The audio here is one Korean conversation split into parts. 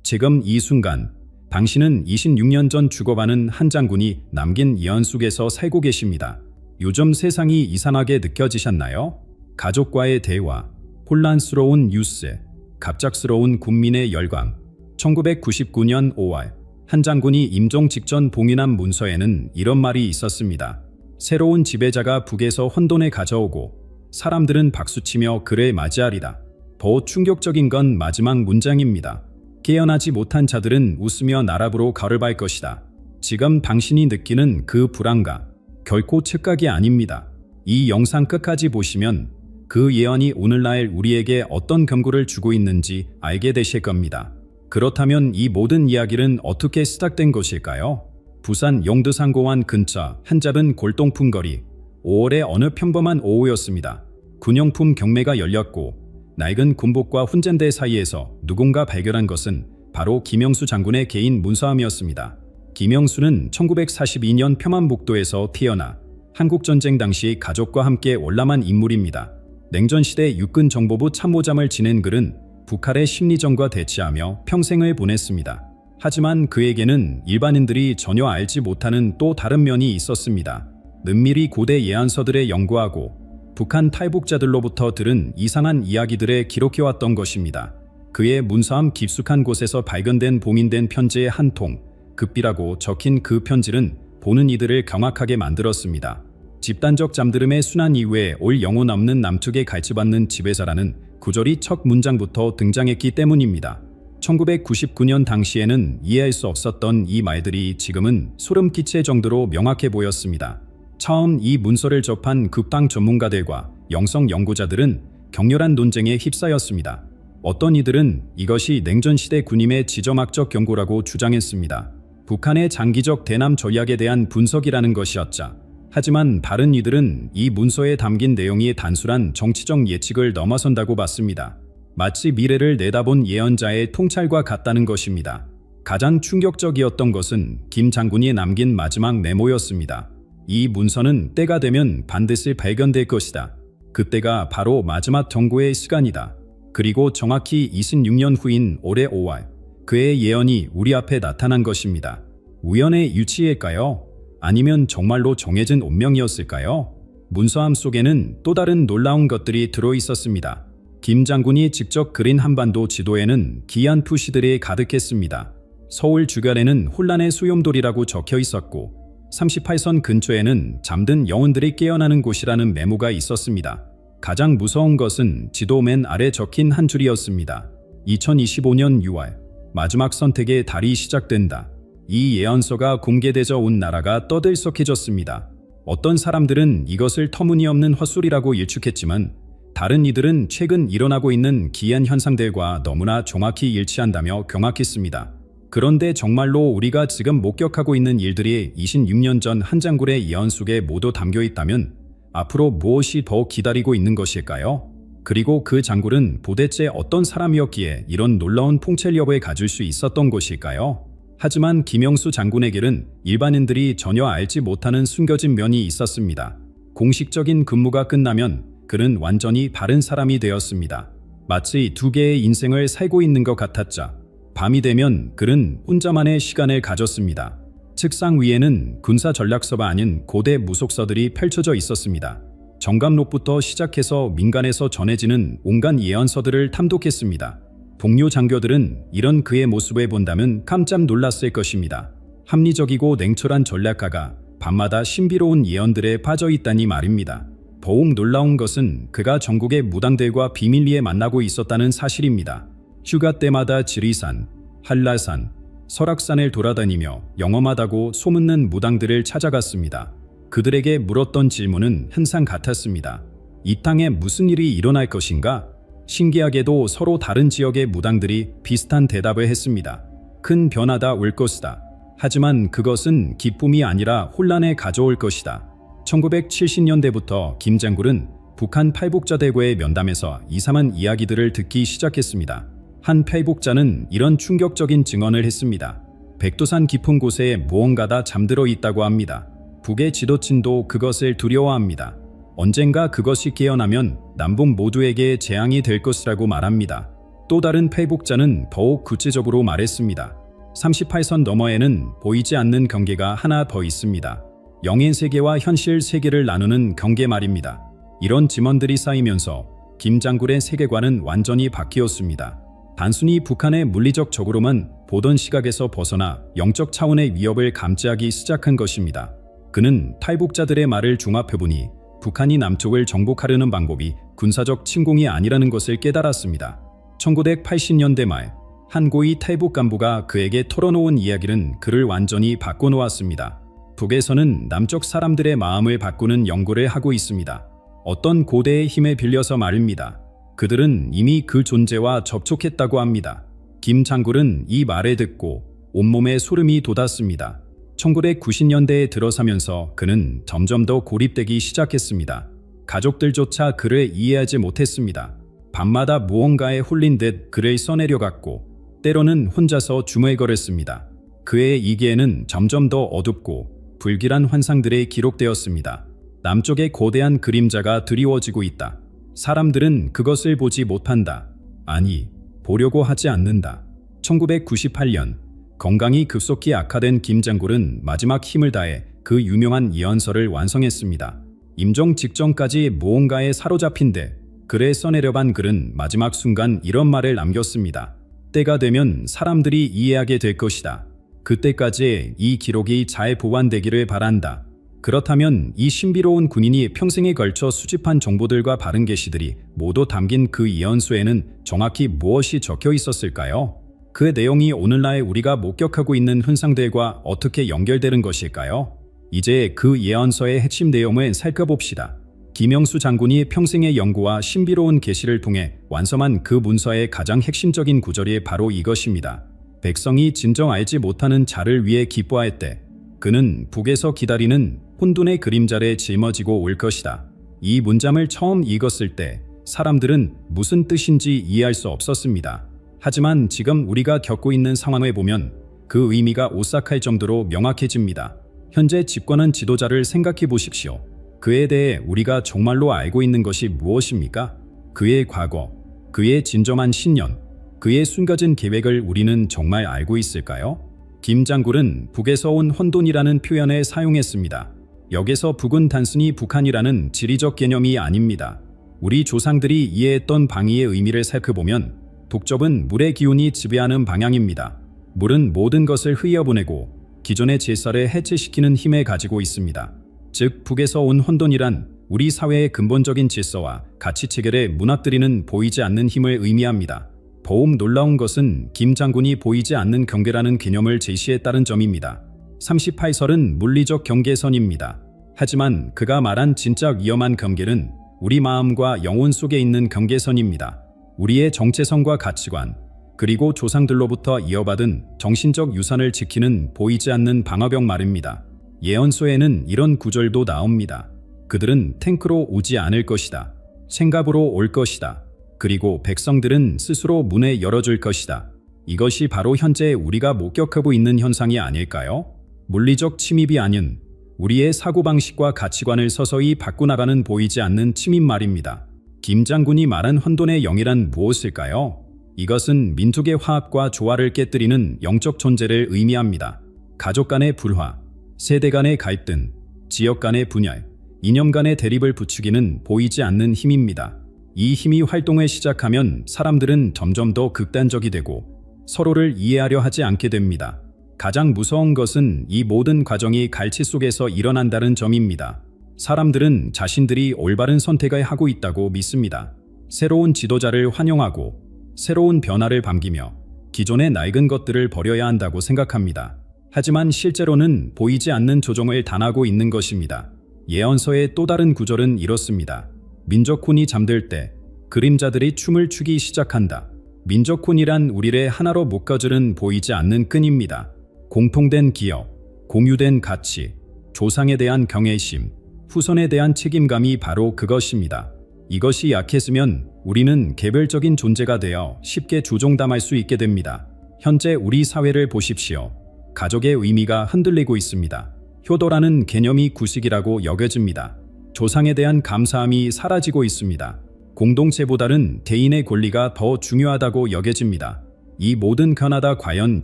지금 이 순간 당신은 26년 전 죽어가는 한 장군이 남긴 예언 속에서 살고 계십니다. 요즘 세상이 이상하게 느껴지셨나요? 가족과의 대화, 혼란스러운 뉴스, 갑작스러운 국민의 열광. 1999년 5월 한 장군이 임종 직전 봉인한 문서에는 이런 말이 있었습니다. 새로운 지배자가 북에서 혼돈을 가져오고 사람들은 박수치며 그를 맞이하리다. 더 충격적인 건 마지막 문장입니다. 깨어나지 못한 자들은 웃으며 나락으로 걸어갈 것이다. 지금 당신이 느끼는 그 불안감, 결코 착각이 아닙니다. 이 영상 끝까지 보시면 그 예언이 오늘날 우리에게 어떤 경고를 주고 있는지 알게 되실 겁니다. 그렇다면 이 모든 이야기는 어떻게 시작된 것일까요? 부산 영두상공원 근처 한 작은 골동품 거리. 5월의 어느 평범한 오후였습니다. 군용품 경매가 열렸고 낡은 군복과 훈장대 사이에서 누군가 발견한 것은 바로 김영수 장군의 개인 문서함이었습니다. 김영수는 1942년 평안북도에서 태어나 한국전쟁 당시 가족과 함께 월남한 인물입니다. 냉전시대 육군정보부 참모장을 지낸 그는 북한의 심리전과 대치하며 평생을 보냈습니다. 하지만 그에게는 일반인들이 전혀 알지 못하는 또 다른 면이 있었습니다. 은밀히 고대 예언서들을 연구하고 북한 탈북자들로부터 들은 이상한 이야기들을 기록해왔던 것입니다. 그의 문서함 깊숙한 곳에서 발견된 봉인된 편지의 한 통, 급비라고 적힌 그 편지는 보는 이들을 경악하게 만들었습니다. 집단적 잠들음의 순환 이후에 올 영혼 없는 남측에 갈취받는 지배자라는 구절이 첫 문장부터 등장했기 때문입니다. 1999년 당시에는 이해할 수 없었던 이 말들이 지금은 소름 끼칠 정도로 명확해 보였습니다. 처음 이 문서를 접한 국방 전문가들과 영성 연구자들은 격렬한 논쟁에 휩싸였습니다. 어떤 이들은 이것이 냉전시대 군임의 지정학적 경고라고 주장했습니다. 북한의 장기적 대남 전략에 대한 분석이라는 것이었죠. 하지만 다른 이들은 이 문서에 담긴 내용이 단순한 정치적 예측을 넘어선다고 봤습니다. 마치 미래를 내다본 예언자의 통찰과 같다는 것입니다. 가장 충격적이었던 것은 김 장군이 남긴 마지막 메모였습니다. 이 문서는 때가 되면 반드시 발견될 것이다. 그때가 바로 마지막 경고의 시간이다. 그리고 정확히 26년 후인 올해 5월 그의 예언이 우리 앞에 나타난 것입니다. 우연의 유치일까요? 아니면 정말로 정해진 운명이었을까요? 문서함 속에는 또 다른 놀라운 것들이 들어있었습니다. 김 장군이 직접 그린 한반도 지도에는 기이한 표시들이 가득했습니다. 서울 주변에는 혼란의 수염돌이라고 적혀 있었고 38선 근처에는 잠든 영혼들이 깨어나는 곳이라는 메모가 있었습니다. 가장 무서운 것은 지도 맨 아래 적힌 한 줄이었습니다. 2025년 6월 마지막 선택의 달이 시작된다. 이 예언서가 공개되자 온 나라가 떠들썩해졌습니다. 어떤 사람들은 이것을 터무니없는 헛소리라고 일축했지만 다른 이들은 최근 일어나고 있는 기이한 현상들과 너무나 정확히 일치한다며 경악했습니다. 그런데 정말로 우리가 지금 목격하고 있는 일들이 26년 전 한 장군의 예언 속에 모두 담겨 있다면 앞으로 무엇이 더 기다리고 있는 것일까요? 그리고 그 장군은 도대체 어떤 사람이었기에 이런 놀라운 통찰력을 가질 수 있었던 것일까요? 하지만 김영수 장군에게는 일반인들이 전혀 알지 못하는 숨겨진 면이 있었습니다. 공식적인 근무가 끝나면 그는 완전히 다른 사람이 되었습니다. 마치 두 개의 인생을 살고 있는 것 같았죠. 밤이 되면 그는 혼자만의 시간을 가졌습니다. 책상 위에는 군사 전략서가 아닌 고대 무속서들이 펼쳐져 있었습니다. 정감록부터 시작해서 민간에서 전해지는 온갖 예언서들을 탐독했습니다. 동료 장교들은 이런 그의 모습을 본다면 깜짝 놀랐을 것입니다. 합리적이고 냉철한 전략가가 밤마다 신비로운 예언들에 빠져 있다니 말입니다. 더욱 놀라운 것은 그가 전국의 무당들과 비밀리에 만나고 있었다는 사실입니다. 휴가 때마다 지리산, 한라산, 설악산을 돌아다니며 영험하다고 소문난 무당들을 찾아갔습니다. 그들에게 물었던 질문은 항상 같았습니다. 이 땅에 무슨 일이 일어날 것인가? 신기하게도 서로 다른 지역의 무당들이 비슷한 대답을 했습니다. 큰 변화가 올 것이다. 하지만 그것은 기쁨이 아니라 혼란을 가져올 것이다. 1970년대부터 김 장군은 북한 탈북자들과의 면담에서 이상한 이야기들을 듣기 시작했습니다. 한 탈북자는 이런 충격적인 증언을 했습니다. 백두산 깊은 곳에 무언가가 잠들어 있다고 합니다. 북의 지도층도 그것을 두려워합니다. 언젠가 그것이 깨어나면 남북 모두에게 재앙이 될 것이라고 말합니다. 또 다른 페이복자는 더욱 구체적으로 말했습니다. 38선 너머에는 보이지 않는 경계가 하나 더 있습니다. 영의 세계와 현실 세계를 나누는 경계 말입니다. 이런 짐원들이 쌓이면서 김장군의 세계관은 완전히 바뀌었습니다. 단순히 북한의 물리적 적으로만 보던 시각에서 벗어나 영적 차원의 위협을 감지하기 시작한 것입니다. 그는 탈북자들의 말을 종합해보니 북한이 남쪽을 정복하려는 방법이 군사적 침공이 아니라는 것을 깨달았습니다. 1980년대 말 한 고위 탈북 간부가 그에게 털어놓은 이야기는 그를 완전히 바꿔놓았습니다. 북에서는 남쪽 사람들의 마음을 바꾸는 연구를 하고 있습니다. 어떤 고대의 힘에 빌려서 말입니다. 그들은 이미 그 존재와 접촉했다고 합니다. 김장군은 이 말을 듣고 온몸에 소름이 돋았습니다. 1990년대에 들어서면서 그는 점점 더 고립되기 시작했습니다. 가족들조차 그를 이해하지 못했습니다. 밤마다 무언가에 홀린 듯 그를 써내려갔고 때로는 혼자서 중얼거렸습니다. 그의 이기에는 점점 더 어둡고 불길한 환상들이 기록되었습니다. 남쪽의 거대한 그림자가 드리워지고 있다. 사람들은 그것을 보지 못한다. 아니, 보려고 하지 않는다. 1998년 건강이 급속히 악화된 김장군은 마지막 힘을 다해 그 유명한 예언서를 완성했습니다. 임종 직전까지 무언가에 사로잡힌 데 글에 써내려간 글은 마지막 순간 이런 말을 남겼습니다. 때가 되면 사람들이 이해하게 될 것이다. 그때까지 이 기록이 잘 보완되기를 바란다. 그렇다면 이 신비로운 군인이 평생에 걸쳐 수집한 정보들과 바른 계시들이 모두 담긴 그 예언서에는 정확히 무엇이 적혀 있었을까요? 그 내용이 오늘날 우리가 목격하고 있는 현상들과 어떻게 연결되는 것일까요? 이제 그 예언서의 핵심 내용을 살펴봅시다. 김영수 장군이 평생의 연구와 신비로운 계시를 통해 완성한 그 문서의 가장 핵심적인 구절이 바로 이것입니다. 백성이 진정 알지 못하는 자를 위해 기뻐할 때 그는 북에서 기다리는 혼돈의 그림자를 짊어지고 올 것이다. 이 문장을 처음 읽었을 때 사람들은 무슨 뜻인지 이해할 수 없었습니다. 하지만 지금 우리가 겪고 있는 상황을 보면 그 의미가 오싹할 정도로 명확해집니다. 현재 집권한 지도자를 생각해 보십시오. 그에 대해 우리가 정말로 알고 있는 것이 무엇입니까? 그의 과거, 그의 진정한 신년, 그의 숨겨진 계획을 우리는 정말 알고 있을까요? 김장군은 북에서 온 혼돈이라는 표현을 사용했습니다. 여기서 북은 단순히 북한이라는 지리적 개념이 아닙니다. 우리 조상들이 이해했던 방위의 의미를 살펴보면 북쪽은 물의 기운이 지배하는 방향입니다. 물은 모든 것을 흘려보내고 기존의 질서를 해체시키는 힘을 가지고 있습니다. 즉 북에서 온 혼돈이란 우리 사회의 근본적인 질서와 가치체계를 무너뜨리는 보이지 않는 힘을 의미합니다. 더욱 놀라운 것은 김장군이 보이지 않는 경계라는 개념을 제시했다는 점입니다. 38설은 물리적 경계선입니다. 하지만 그가 말한 진짜 위험한 경계는 우리 마음과 영혼 속에 있는 경계선입니다. 우리의 정체성과 가치관, 그리고 조상들로부터 이어받은 정신적 유산을 지키는 보이지 않는 방어벽 말입니다. 예언서에는 이런 구절도 나옵니다. 그들은 탱크로 오지 않을 것이다. 생갑으로 올 것이다. 그리고 백성들은 스스로 문을 열어줄 것이다. 이것이 바로 현재 우리가 목격하고 있는 현상이 아닐까요? 물리적 침입이 아닌 우리의 사고방식과 가치관을 서서히 바꿔나가는 보이지 않는 침입 말입니다. 김장군이 말한 혼돈의 영이란 무엇일까요? 이것은 민족의 화합과 조화를 깨뜨리는 영적 존재를 의미합니다. 가족 간의 불화, 세대 간의 갈등, 지역 간의 분열, 이념 간의 대립을 부추기는 보이지 않는 힘입니다. 이 힘이 활동을 시작하면 사람들은 점점 더 극단적이 되고 서로를 이해하려 하지 않게 됩니다. 가장 무서운 것은 이 모든 과정이 갈치 속에서 일어난다는 점입니다. 사람들은 자신들이 올바른 선택을 하고 있다고 믿습니다. 새로운 지도자를 환영하고 새로운 변화를 반기며 기존의 낡은 것들을 버려야 한다고 생각합니다. 하지만 실제로는 보이지 않는 조종을 당하고 있는 것입니다. 예언서의 또 다른 구절은 이렇습니다. 민족혼이 잠들 때 그림자들이 춤을 추기 시작한다. 민족혼이란 우리를 하나로 묶어주는 보이지 않는 끈입니다. 공통된 기억, 공유된 가치, 조상에 대한 경외심, 후손에 대한 책임감이 바로 그것입니다. 이것이 약해지면 우리는 개별적인 존재가 되어 쉽게 조종당할 수 있게 됩니다. 현재 우리 사회를 보십시오. 가족의 의미가 흔들리고 있습니다. 효도라는 개념이 구식이라고 여겨집니다. 조상에 대한 감사함이 사라지고 있습니다. 공동체보다는 개인의 권리가 더 중요하다고 여겨집니다. 이 모든 변화가 과연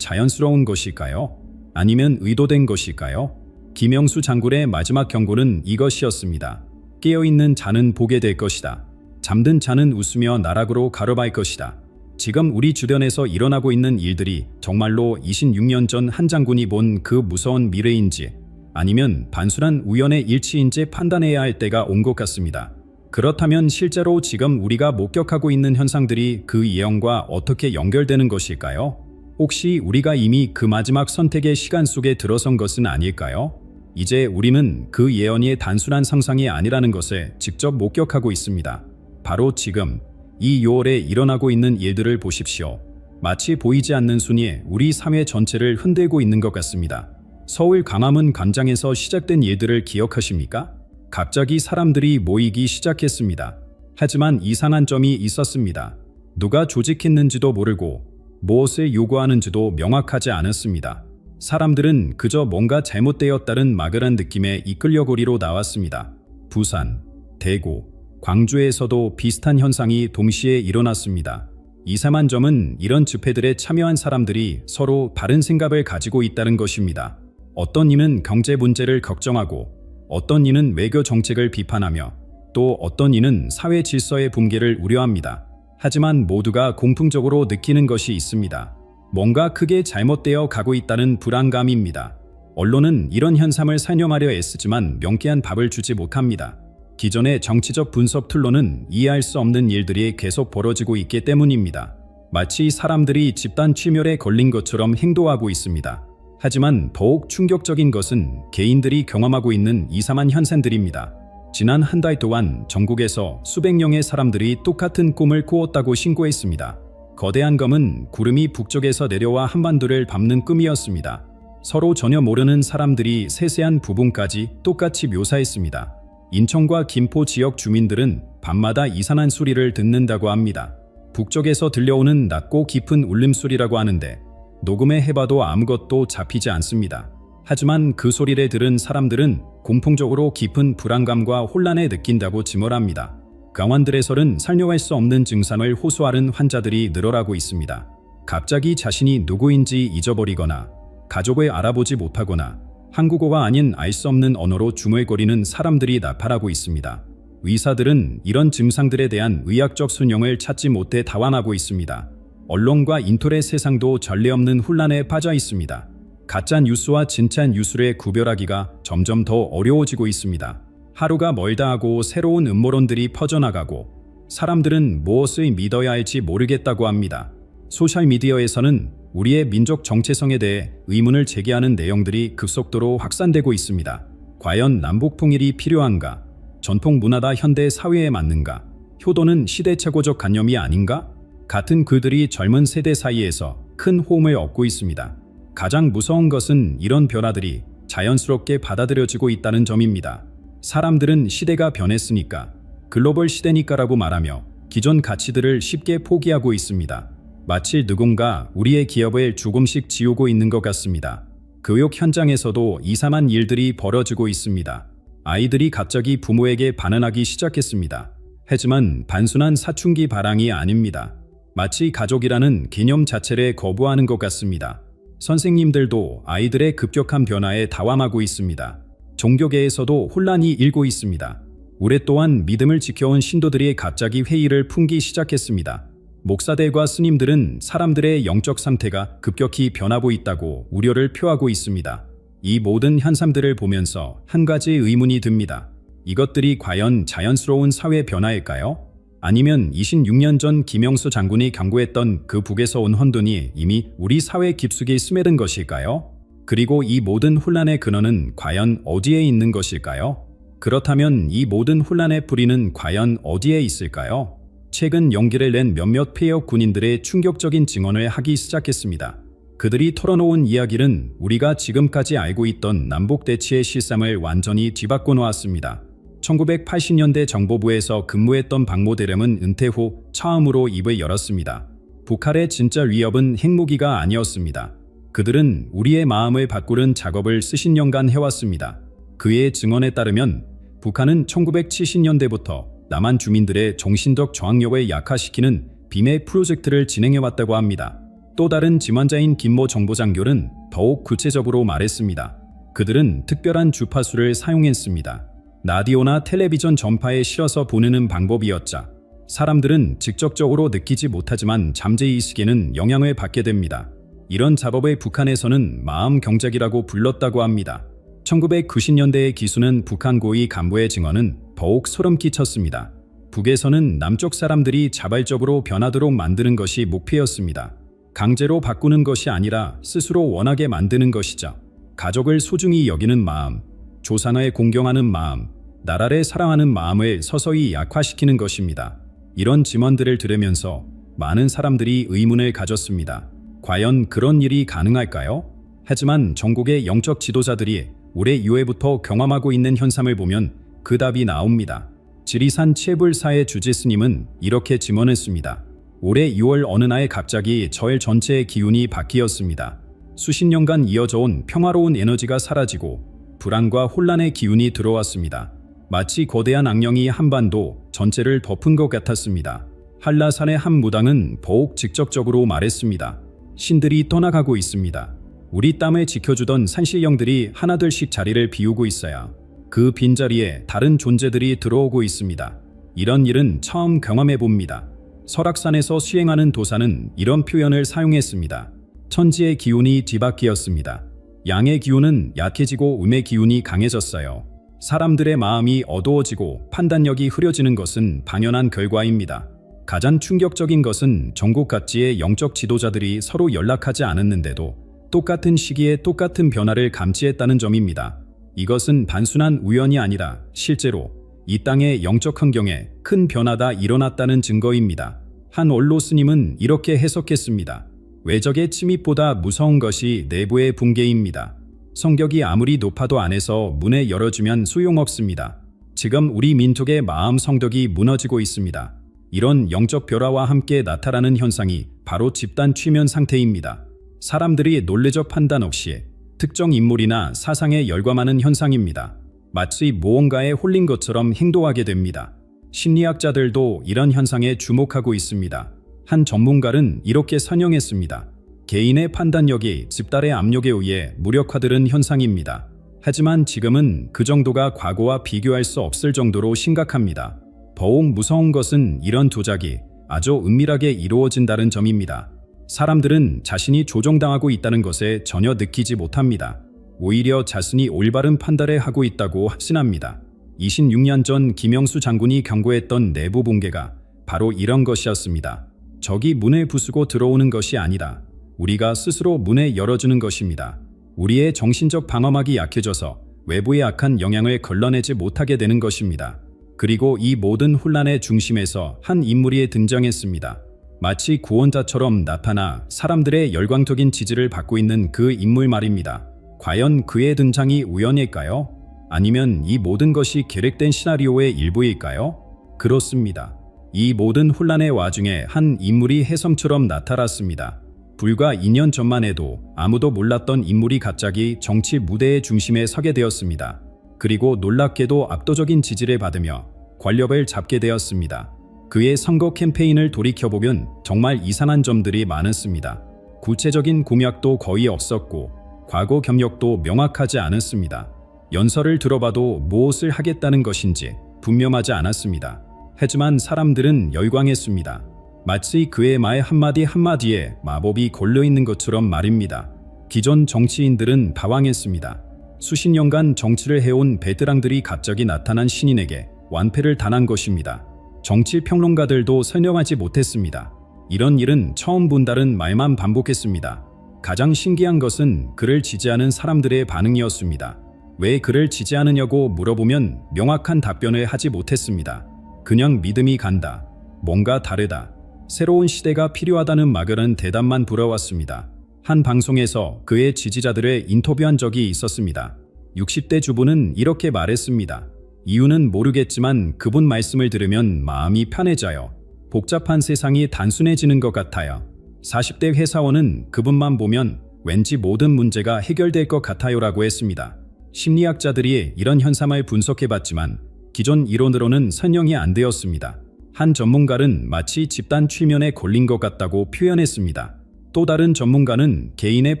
자연스러운 것일까요? 아니면 의도된 것일까요? 김영수 장군의 마지막 경고는 이것이었습니다. 깨어있는 자는 보게 될 것이다. 잠든 자는 웃으며 나락으로 가로발 것이다. 지금 우리 주변에서 일어나고 있는 일들이 정말로 26년 전 한 장군이 본 그 무서운 미래인지 아니면 단순한 우연의 일치인지 판단해야 할 때가 온 것 같습니다. 그렇다면 실제로 지금 우리가 목격하고 있는 현상들이 그 예언과 어떻게 연결되는 것일까요? 혹시 우리가 이미 그 마지막 선택의 시간 속에 들어선 것은 아닐까요? 이제 우리는 그 예언이 단순한 상상이 아니라는 것을 직접 목격하고 있습니다. 바로 지금 이 6월에 일어나고 있는 일들을 보십시오. 마치 보이지 않는 순위에 우리 사회 전체를 흔들고 있는 것 같습니다. 서울 광화문 광장에서 시작된 일들을 기억하십니까? 갑자기 사람들이 모이기 시작했습니다. 하지만 이상한 점이 있었습니다. 누가 조직했는지도 모르고 무엇을 요구하는지도 명확하지 않았습니다. 사람들은 그저 뭔가 잘못되었다는 막연한 느낌에 이끌려고리로 나왔습니다. 부산, 대구, 광주에서도 비슷한 현상이 동시에 일어났습니다. 이상한 점은 이런 집회들에 참여한 사람들이 서로 다른 생각을 가지고 있다는 것입니다. 어떤 이는 경제 문제를 걱정하고 어떤 이는 외교 정책을 비판하며 또 어떤 이는 사회 질서의 붕괴를 우려합니다. 하지만 모두가 공통적으로 느끼는 것이 있습니다. 뭔가 크게 잘못되어 가고 있다는 불안감입니다. 언론은 이런 현상을 설명하려 애쓰지만 명쾌한 답을 주지 못합니다. 기존의 정치적 분석 툴로는 이해할 수 없는 일들이 계속 벌어지고 있기 때문입니다. 마치 사람들이 집단 취멸에 걸린 것처럼 행동하고 있습니다. 하지만 더욱 충격적인 것은 개인들이 경험하고 있는 이상한 현상들입니다. 지난 한 달 동안 전국에서 수백 명의 사람들이 똑같은 꿈을 꾸었다고 신고했습니다. 거대한 검은 구름이 북쪽에서 내려와 한반도를 밟는 꿈이었습니다. 서로 전혀 모르는 사람들이 세세한 부분까지 똑같이 묘사했습니다. 인천과 김포 지역 주민들은 밤마다 이상한 소리를 듣는다고 합니다. 북쪽에서 들려오는 낮고 깊은 울림소리라고 하는데 녹음해 해봐도 아무것도 잡히지 않습니다. 하지만 그 소리를 들은 사람들은 공통적으로 깊은 불안감과 혼란을 느낀다고 증언합니다. 강원들에서는 설명할 수 없는 증상을 호소하는 환자들이 늘어나고 있습니다. 갑자기 자신이 누구인지 잊어버리거나 가족을 알아보지 못하거나 한국어가 아닌 알 수 없는 언어로 중얼거리는 사람들이 나타나고 있습니다. 의사들은 이런 증상들에 대한 의학적 순형을 찾지 못해 당황하고 있습니다. 언론과 인터넷 세상도 전례 없는 혼란에 빠져 있습니다. 가짜 뉴스와 진짜 뉴스를 구별하기가 점점 더 어려워지고 있습니다. 하루가 멀다 하고 새로운 음모론들이 퍼져나가고 사람들은 무엇을 믿어야 할지 모르겠다고 합니다. 소셜미디어에서는 우리의 민족 정체성에 대해 의문을 제기하는 내용들이 급속도로 확산되고 있습니다. 과연 남북통일이 필요한가? 전통 문화다 현대 사회에 맞는가? 효도는 시대착오적 관념이 아닌가? 같은 글들이 젊은 세대 사이에서 큰 호응을 얻고 있습니다. 가장 무서운 것은 이런 변화들이 자연스럽게 받아들여지고 있다는 점입니다. 사람들은 시대가 변했으니까, 글로벌 시대니까라고 말하며 기존 가치들을 쉽게 포기하고 있습니다. 마치 누군가 우리의 기업을 조금씩 지우고 있는 것 같습니다. 교육 현장에서도 이상한 일들이 벌어지고 있습니다. 아이들이 갑자기 부모에게 반항하기 시작했습니다. 하지만 단순한 사춘기 발항이 아닙니다. 마치 가족이라는 개념 자체를 거부하는 것 같습니다. 선생님들도 아이들의 급격한 변화에 당황하고 있습니다. 종교계에서도 혼란이 일고 있습니다. 오랫동안 믿음을 지켜온 신도들이 갑자기 회의를 품기 시작했습니다. 목사들과 스님들은 사람들의 영적 상태가 급격히 변하고 있다고 우려를 표하고 있습니다. 이 모든 현상들을 보면서 한 가지 의문이 듭니다. 이것들이 과연 자연스러운 사회 변화일까요? 아니면 26년 전 김영수 장군이 경고했던 그 북에서 온 혼돈이 이미 우리 사회 깊숙이 스며든 것일까요? 그리고 이 모든 혼란의 근원은 과연 어디에 있는 것일까요? 그렇다면 이 모든 혼란의 뿌리는 과연 어디에 있을까요? 최근 용기를 낸 몇몇 폐역 군인들의 충격적인 증언을 하기 시작했습니다. 그들이 털어놓은 이야기는 우리가 지금까지 알고 있던 남북대치의 실상을 완전히 뒤바꿔 놓았습니다. 1980년대 정보부에서 근무했던 박모 대령은 은퇴 후 처음으로 입을 열었습니다. 북한의 진짜 위협은 핵무기가 아니었습니다. 그들은 우리의 마음을 바꾸는 작업을 수십 년간 해왔습니다. 그의 증언에 따르면 북한은 1970년대부터 남한 주민들의 정신적 저항력을 약화시키는 비밀 프로젝트를 진행해왔다고 합니다. 또 다른 지원자인 김모 정보장교는 더욱 구체적으로 말했습니다. 그들은 특별한 주파수를 사용했습니다. 라디오나 텔레비전 전파에 실어서 보내는 방법이었자 사람들은 직접적으로 느끼지 못하지만 잠재의식에는 영향을 받게 됩니다. 이런 작업을 북한에서는 마음 경작이라고 불렀다고 합니다. 1990년대의 기수는 북한 고위 간부의 증언은 더욱 소름 끼쳤습니다. 북에서는 남쪽 사람들이 자발적으로 변하도록 만드는 것이 목표였습니다. 강제로 바꾸는 것이 아니라 스스로 원하게 만드는 것이죠. 가족을 소중히 여기는 마음, 조상을 공경하는 마음, 나라를 사랑하는 마음을 서서히 약화시키는 것입니다. 이런 증언들을 들으면서 많은 사람들이 의문을 가졌습니다. 과연 그런 일이 가능할까요? 하지만 전국의 영적 지도자들이 올해 6월부터 경험하고 있는 현상을 보면 그 답이 나옵니다. 지리산 채불사의 주지스님은 이렇게 증언했습니다. 올해 6월 어느 날 갑자기 절 전체의 기운이 바뀌었습니다. 수십 년간 이어져온 평화로운 에너지가 사라지고 불안과 혼란의 기운이 들어왔습니다. 마치 거대한 악령이 한반도 전체를 덮은 것 같았습니다. 한라산의 한 무당은 더욱 직접적으로 말했습니다. 신들이 떠나가고 있습니다. 우리 땅을 지켜주던 산신령들이 하나둘씩 자리를 비우고 있어야 그 빈자리에 다른 존재들이 들어오고 있습니다. 이런 일은 처음 경험해봅니다. 설악산에서 수행하는 도사는 이런 표현을 사용했습니다. 천지의 기운이 뒤바뀌었습니다. 양의 기운은 약해지고 음의 기운이 강해졌어요. 사람들의 마음이 어두워지고 판단력이 흐려지는 것은 당연한 결과입니다. 가장 충격적인 것은 전국 각지의 영적 지도자들이 서로 연락하지 않았는데도 똑같은 시기에 똑같은 변화를 감지했다는 점입니다. 이것은 단순한 우연이 아니라 실제로 이 땅의 영적 환경에 큰 변화가 일어났다는 증거입니다. 한 원로 스님은 이렇게 해석했습니다. 외적의 침입보다 무서운 것이 내부의 붕괴입니다. 성격이 아무리 높아도 안에서 문을 열어주면 소용없습니다. 지금 우리 민족의 마음 성덕이 무너지고 있습니다. 이런 영적 변화와 함께 나타나는 현상이 바로 집단 취면 상태입니다. 사람들이 논리적 판단 없이 특정 인물이나 사상에 열광하는 현상입니다. 마치 무언가에 홀린 것처럼 행동하게 됩니다. 심리학자들도 이런 현상에 주목하고 있습니다. 한 전문가는 이렇게 설명했습니다. 개인의 판단력이 집단의 압력에 의해 무력화되는 현상입니다. 하지만 지금은 그 정도가 과거와 비교할 수 없을 정도로 심각합니다. 더욱 무서운 것은 이런 조작이 아주 은밀하게 이루어진다는 점입니다. 사람들은 자신이 조종당하고 있다는 것에 전혀 느끼지 못합니다. 오히려 자신이 올바른 판단을 하고 있다고 확신합니다. 26년 전 김영수 장군이 경고했던 내부 붕괴가 바로 이런 것이었습니다. 적이 문을 부수고 들어오는 것이 아니라 우리가 스스로 문을 열어주는 것입니다. 우리의 정신적 방어막이 약해져서 외부의 악한 영향을 걸러내지 못하게 되는 것입니다. 그리고 이 모든 혼란의 중심에서 한 인물이 등장했습니다. 마치 구원자처럼 나타나 사람들의 열광적인 지지를 받고 있는 그 인물 말입니다. 과연 그의 등장이 우연일까요? 아니면 이 모든 것이 계획된 시나리오의 일부일까요? 그렇습니다. 이 모든 혼란의 와중에 한 인물이 해섬처럼 나타났습니다. 불과 2년 전만 해도 아무도 몰랐던 인물이 갑자기 정치 무대의 중심에 서게 되었습니다. 그리고 놀랍게도 압도적인 지지를 받으며 권력을 잡게 되었습니다. 그의 선거 캠페인을 돌이켜보면 정말 이상한 점들이 많았습니다. 구체적인 공약도 거의 없었고 과거 경력도 명확하지 않았습니다. 연설을 들어봐도 무엇을 하겠다는 것인지 분명하지 않았습니다. 하지만 사람들은 열광했습니다. 마치 그의 말 한마디 한마디에 마법이 걸려있는 것처럼 말입니다. 기존 정치인들은 당황했습니다. 수십 년간 정치를 해온 베테랑들이 갑자기 나타난 신인에게 완패를 당한 것입니다. 정치 평론가들도 설명하지 못했습니다. 이런 일은 처음 본다는 말만 반복했습니다. 가장 신기한 것은 그를 지지하는 사람들의 반응이었습니다. 왜 그를 지지하느냐고 물어보면 명확한 답변을 하지 못했습니다. 그냥 믿음이 간다. 뭔가 다르다. 새로운 시대가 필요하다는 막연한 대답만 불어왔습니다. 한 방송에서 그의 지지자들을 인터뷰한 적이 있었습니다. 60대 주부는 이렇게 말했습니다. 이유는 모르겠지만 그분 말씀을 들으면 마음이 편해져요. 복잡한 세상이 단순해지는 것 같아요. 40대 회사원은 그분만 보면 왠지 모든 문제가 해결될 것 같아요 라고 했습니다. 심리학자들이 이런 현상을 분석해봤지만 기존 이론으로는 설명이 안 되었습니다. 한 전문가는 마치 집단 최면에 걸린 것 같다고 표현했습니다. 또 다른 전문가는 개인의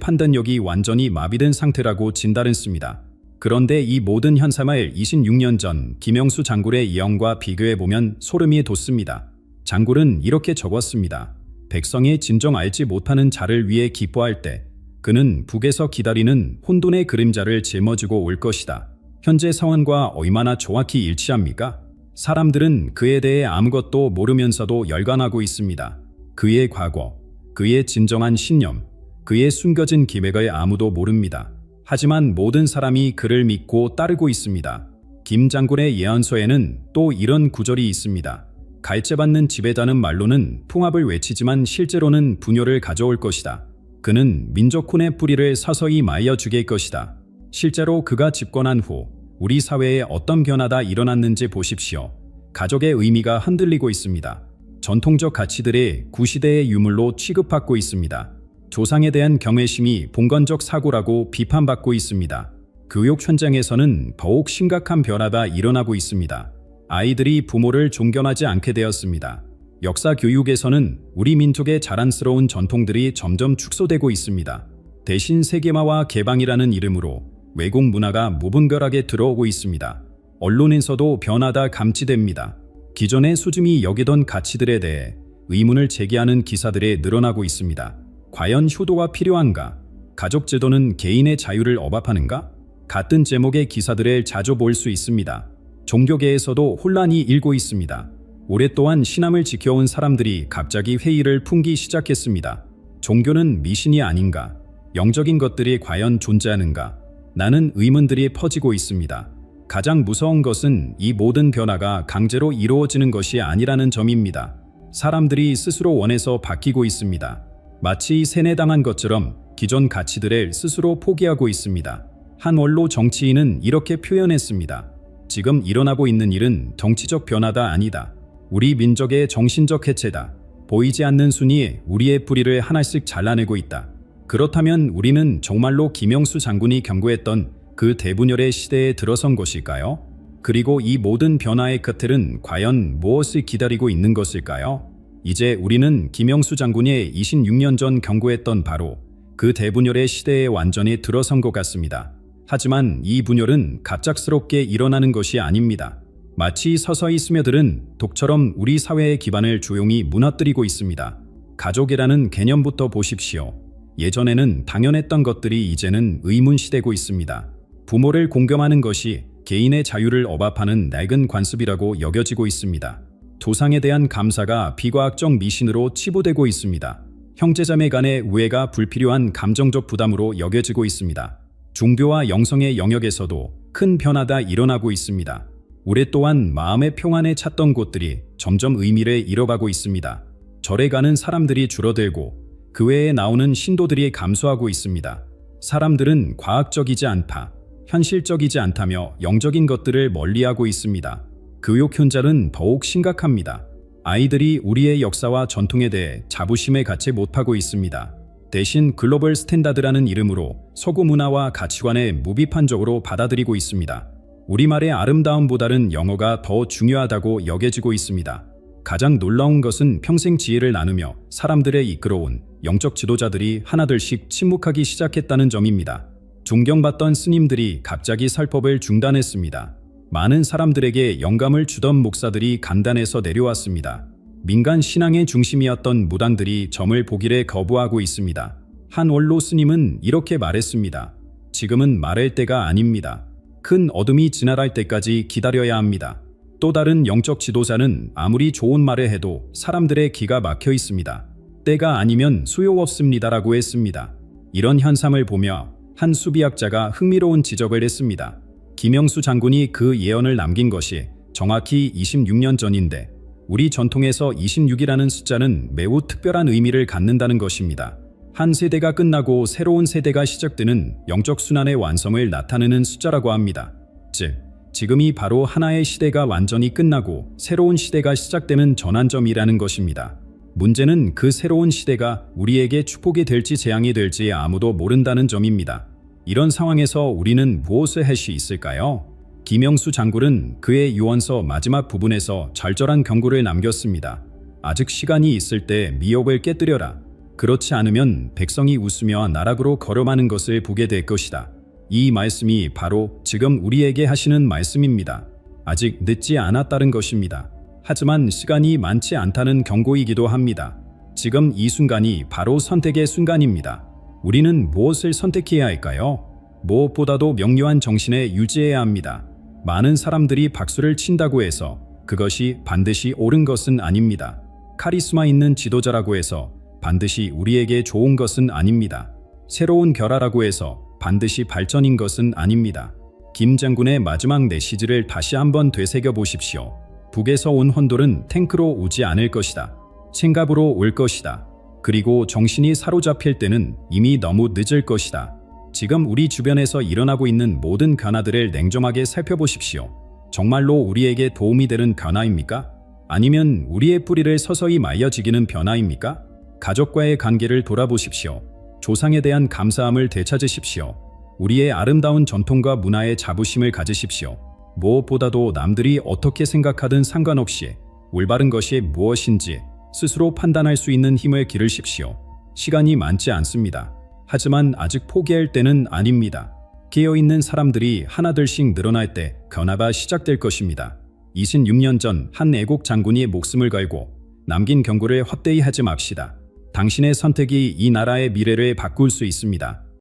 판단력이 완전히 마비된 상태라고 진단했습니다. 그런데 이 모든 현상을 26년 전 김영수 장군의 예언과 비교해보면 소름이 돋습니다. 장군은 이렇게 적었습니다. 백성이 진정 알지 못하는 자를 위해 기뻐할 때 그는 북에서 기다리는 혼돈의 그림자를 짊어지고 올 것이다. 현재 상황과 얼마나 정확히 일치합니까? 사람들은 그에 대해 아무것도 모르면서도 열광하고 있습니다. 그의 과거, 그의 진정한 신념, 그의 숨겨진 기획을 아무도 모릅니다. 하지만 모든 사람이 그를 믿고 따르고 있습니다. 김 장군의 예언서에는 또 이런 구절이 있습니다. 갈채받는 지배자는 말로는 통합을 외치지만 실제로는 분열을 가져올 것이다. 그는 민족혼의 뿌리를 서서히 말려 죽일 것이다. 실제로 그가 집권한 후 우리 사회에 어떤 변화가 일어났는지 보십시오. 가족의 의미가 흔들리고 있습니다. 전통적 가치들이 구시대의 유물로 취급받고 있습니다. 조상에 대한 경외심이 봉건적 사고라고 비판받고 있습니다. 교육 현장에서는 더욱 심각한 변화가 일어나고 있습니다. 아이들이 부모를 존경하지 않게 되었습니다. 역사 교육에서는 우리 민족의 자랑스러운 전통들이 점점 축소되고 있습니다. 대신 세계화와 개방이라는 이름으로 외국 문화가 무분별하게 들어오고 있습니다. 언론에서도 변화가 감지됩니다. 기존의 수준이 여기던 가치들에 대해 의문을 제기하는 기사들이 늘어나고 있습니다. 과연 효도가 필요한가? 가족 제도는 개인의 자유를 억압하는가? 같은 제목의 기사들을 자주 볼 수 있습니다. 종교계에서도 혼란이 일고 있습니다. 오랫동안 신앙을 지켜온 사람들이 갑자기 회의를 품기 시작했습니다. 종교는 미신이 아닌가? 영적인 것들이 과연 존재하는가? 라는 의문들이 퍼지고 있습니다. 가장 무서운 것은 이 모든 변화가 강제로 이루어지는 것이 아니라는 점입니다. 사람들이 스스로 원해서 바뀌고 있습니다. 마치 세뇌당한 것처럼 기존 가치들을 스스로 포기하고 있습니다. 한 원로 정치인은 이렇게 표현했습니다. 지금 일어나고 있는 일은 정치적 변화가 아니다. 우리 민족의 정신적 해체다. 보이지 않는 순이 우리의 뿌리를 하나씩 잘라내고 있다. 그렇다면 우리는 정말로 김영수 장군이 경고했던 그 대분열의 시대에 들어선 것일까요? 그리고 이 모든 변화의 끝은 과연 무엇을 기다리고 있는 것일까요? 이제 우리는 김영수 장군이 26년 전 경고했던 바로 그 대분열의 시대에 완전히 들어선 것 같습니다. 하지만 이 분열은 갑작스럽게 일어나는 것이 아닙니다. 마치 서서히 스며드는 독처럼 우리 사회의 기반을 조용히 무너뜨리고 있습니다. 가족이라는 개념부터 보십시오. 예전에는 당연했던 것들이 이제는 의문시되고 있습니다. 부모를 공경하는 것이 개인의 자유를 억압하는 낡은 관습이라고 여겨지고 있습니다. 조상에 대한 감사가 비과학적 미신으로 치부되고 있습니다. 형제자매 간의 우애가 불필요한 감정적 부담으로 여겨지고 있습니다. 종교와 영성의 영역에서도 큰 변화가 일어나고 있습니다. 오랫동안 마음의 평안에 찾던 곳들이 점점 의미를 잃어가고 있습니다. 절에 가는 사람들이 줄어들고 그 외에 나오는 신도들이 감소하고 있습니다. 사람들은 과학적이지 않다, 현실적이지 않다며 영적인 것들을 멀리하고 있습니다. 교육 현장은 더욱 심각합니다. 아이들이 우리의 역사와 전통에 대해 자부심을 갖지 못하고 있습니다. 대신 글로벌 스탠다드라는 이름으로 서구 문화와 가치관을 무비판적으로 받아들이고 있습니다. 우리말의 아름다움보다는 영어가 더 중요하다고 여겨지고 있습니다. 가장 놀라운 것은 평생 지혜를 나누며 사람들을 이끌어온 영적 지도자들이 하나둘씩 침묵하기 시작했다는 점입니다. 존경받던 스님들이 갑자기 설법을 중단했습니다. 많은 사람들에게 영감을 주던 목사들이 간단해서 내려왔습니다. 민간 신앙의 중심이었던 무당들이 점을 보기를 거부하고 있습니다. 한 원로 스님은 이렇게 말했습니다. 지금은 말할 때가 아닙니다. 큰 어둠이 지나갈 때까지 기다려야 합니다. 또 다른 영적 지도자는 아무리 좋은 말을 해도 사람들의 귀가 막혀 있습니다. 때가 아니면 소용없습니다라고 했습니다. 이런 현상을 보며 한 수비학자가 흥미로운 지적을 했습니다. 김영수 장군이 그 예언을 남긴 것이 정확히 26년 전인데 우리 전통에서 26이라는 숫자는 매우 특별한 의미를 갖는다는 것입니다. 한 세대가 끝나고 새로운 세대가 시작되는 영적 순환의 완성을 나타내는 숫자라고 합니다. 즉, 지금이 바로 하나의 시대가 완전히 끝나고 새로운 시대가 시작되는 전환점이라는 것입니다. 문제는 그 새로운 시대가 우리에게 축복이 될지 재앙이 될지 아무도 모른다는 점입니다. 이런 상황에서 우리는 무엇을 할 수 있을까요? 김영수 장군은 그의 유언서 마지막 부분에서 절절한 경고를 남겼습니다. 아직 시간이 있을 때 미혹을 깨뜨려라. 그렇지 않으면 백성이 웃으며 나락으로 걸어가는 것을 보게 될 것이다. 이 말씀이 바로 지금 우리에게 하시는 말씀입니다. 아직 늦지 않았다는 것입니다. 하지만 시간이 많지 않다는 경고이기도 합니다. 지금 이 순간이 바로 선택의 순간입니다. 우리는 무엇을 선택해야 할까요? 무엇보다도 명료한 정신에 유지해야 합니다. 많은 사람들이 박수를 친다고 해서 그것이 반드시 옳은 것은 아닙니다. 카리스마 있는 지도자라고 해서 반드시 우리에게 좋은 것은 아닙니다. 새로운 결화라고 해서 반드시 발전인 것은 아닙니다. 김 장군의 마지막 메시지를 다시 한번 되새겨 보십시오. 북에서 온 혼돌은 탱크로 오지 않을 것이다. 생각으로 올 것이다. 그리고 정신이 사로잡힐 때는 이미 너무 늦을 것이다. 지금 우리 주변에서 일어나고 있는 모든 변화들을 냉정하게 살펴보십시오. 정말로 우리에게 도움이 되는 변화입니까? 아니면 우리의 뿌리를 서서히 말려지기는 변화입니까? 가족과의 관계를 돌아보십시오. 조상에 대한 감사함을 되찾으십시오. 우리의 아름다운 전통과 문화에 자부심을 가지십시오. 무엇보다도 남들이 어떻게 생각하든 상관없이 올바른 것이 무엇인지 스스로 판단할 수 있는 힘을 기르십시오. 시간이 많지 않습니다. 하지만 아직 포기할 때는 아닙니다. 깨어있는 사람들이 하나둘씩 늘어날 때 변화가 시작될 것입니다. 26년 전 한 애국 장군이 목숨을 걸고 남긴 경고를 헛되이 하지 맙시다. 당신의 선택이 이 나라의 미래를 바꿀 수 있습니다.